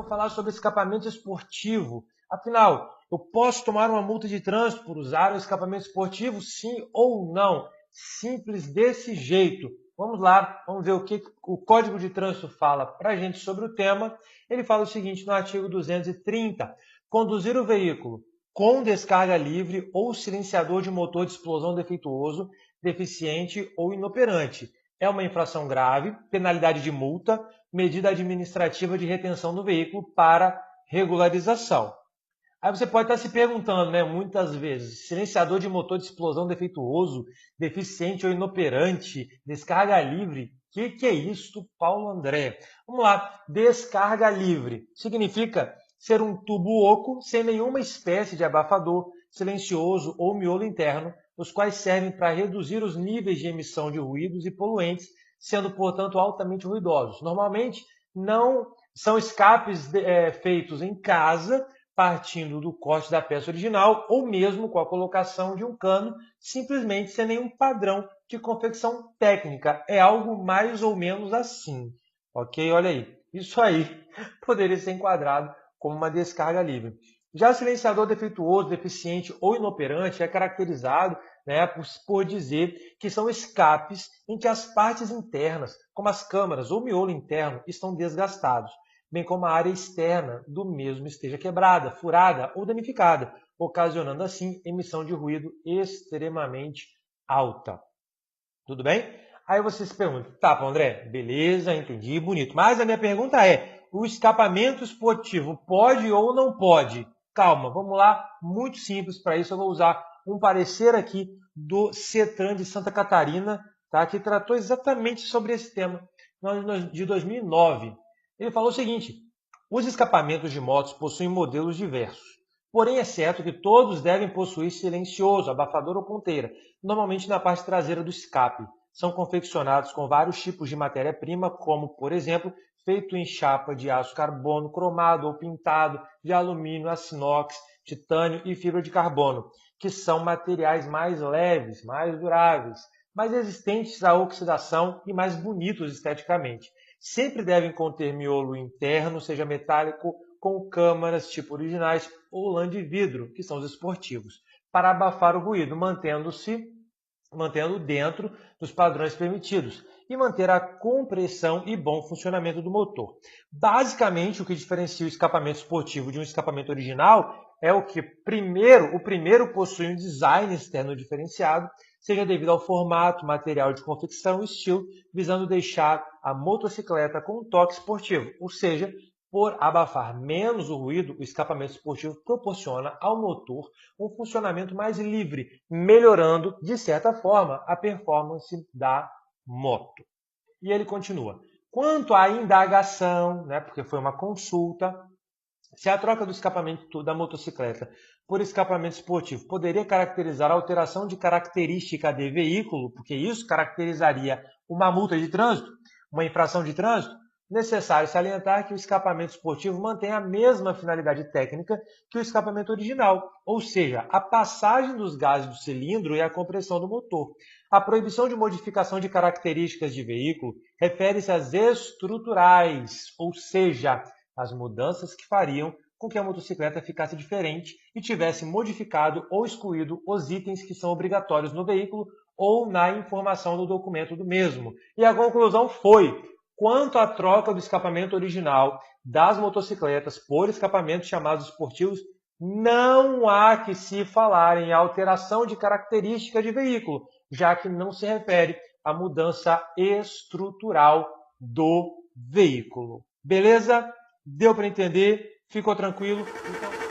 vou falar sobre escapamento esportivo. Afinal, eu posso tomar uma multa de trânsito por usar o escapamento esportivo, sim ou não? Simples desse jeito. Vamos lá, vamos ver o que o Código de Trânsito fala para a gente sobre o tema. Ele fala o seguinte no artigo 230. Conduzir o veículo com descarga livre ou silenciador de motor de explosão defeituoso, deficiente ou inoperante é uma infração grave, penalidade de multa, medida administrativa de retenção do veículo para regularização. Aí você pode estar se perguntando, né, muitas vezes, silenciador de motor de explosão defeituoso, deficiente ou inoperante, descarga livre, que é isso, Paulo André? Vamos lá, descarga livre significa ser um tubo oco sem nenhuma espécie de abafador, silencioso ou miolo interno, os quais servem para reduzir os níveis de emissão de ruídos e poluentes, sendo, portanto, altamente ruidosos. Normalmente, não são escapes feitos em casa, partindo do corte da peça original ou mesmo com a colocação de um cano, simplesmente sem nenhum padrão de confecção técnica. É algo mais ou menos assim. Ok? Olha aí. Isso aí poderia ser enquadrado como uma descarga livre. Já silenciador defeituoso, deficiente ou inoperante é caracterizado, né, por dizer que são escapes em que as partes internas, como as câmaras ou miolo interno, estão desgastados, bem como a área externa do mesmo esteja quebrada, furada ou danificada, ocasionando assim emissão de ruído extremamente alta. Tudo bem? Aí você se pergunta, tá, André, beleza, entendi, bonito. Mas a minha pergunta é, o escapamento esportivo pode ou não pode? Calma, vamos lá, muito simples. Para isso eu vou usar um parecer aqui do CETRAN de Santa Catarina, tá, que tratou exatamente sobre esse tema, de 2009. Ele falou o seguinte, os escapamentos de motos possuem modelos diversos, porém é certo que todos devem possuir silencioso, abafador ou ponteira, normalmente na parte traseira do escape. São confeccionados com vários tipos de matéria-prima, como, por exemplo, feito em chapa de aço carbono, cromado ou pintado, de alumínio, aço inox, titânio e fibra de carbono, que são materiais mais leves, mais duráveis, mais resistentes à oxidação e mais bonitos esteticamente. Sempre devem conter miolo interno, seja metálico, com câmaras tipo originais ou lã de vidro, que são os esportivos, para abafar o ruído, mantendo dentro dos padrões permitidos e manter a compressão e bom funcionamento do motor. Basicamente, o que diferencia o escapamento esportivo de um escapamento original é o primeiro possui um design externo diferenciado, seja devido ao formato, material de confecção e estilo, visando deixar a motocicleta com um toque esportivo, ou seja, por abafar menos o ruído, o escapamento esportivo proporciona ao motor um funcionamento mais livre, melhorando, de certa forma, a performance da moto. E ele continua. Quanto à indagação, né, porque foi uma consulta, se a troca do escapamento da motocicleta por escapamento esportivo poderia caracterizar a alteração de característica de veículo, porque isso caracterizaria uma multa de trânsito, uma infração de trânsito, necessário salientar que o escapamento esportivo mantém a mesma finalidade técnica que o escapamento original, ou seja, a passagem dos gases do cilindro e a compressão do motor. A proibição de modificação de características de veículo refere-se às estruturais, ou seja, as mudanças que fariam com que a motocicleta ficasse diferente e tivesse modificado ou excluído os itens que são obrigatórios no veículo ou na informação do documento do mesmo. E a conclusão foi: quanto à troca do escapamento original das motocicletas por escapamentos chamados esportivos, não há que se falar em alteração de característica de veículo, já que não se refere à mudança estrutural do veículo. Beleza? Deu para entender? Ficou tranquilo? Então...